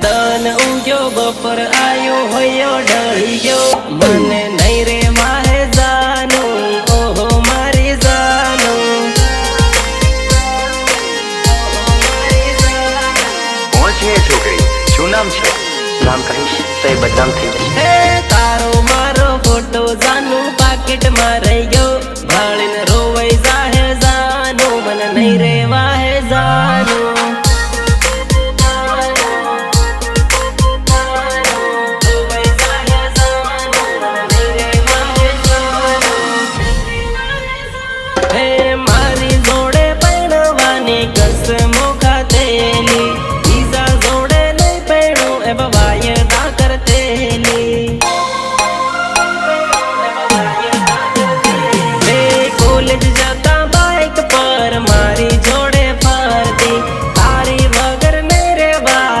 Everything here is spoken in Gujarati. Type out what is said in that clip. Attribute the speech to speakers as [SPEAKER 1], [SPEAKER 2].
[SPEAKER 1] ધન ઉજો બપોર આયો હોયો ઢળી ગયો મને નહીં રે મારે જાનું ઓહો મારી જાનું
[SPEAKER 2] કોણ છે એ છોકરી? શું નામ છે? નામ કહીશ તો એ બદનામ થઈ જશે.
[SPEAKER 1] તારો મારો ફોટો જાનું પાકીટમાં રહી ગયો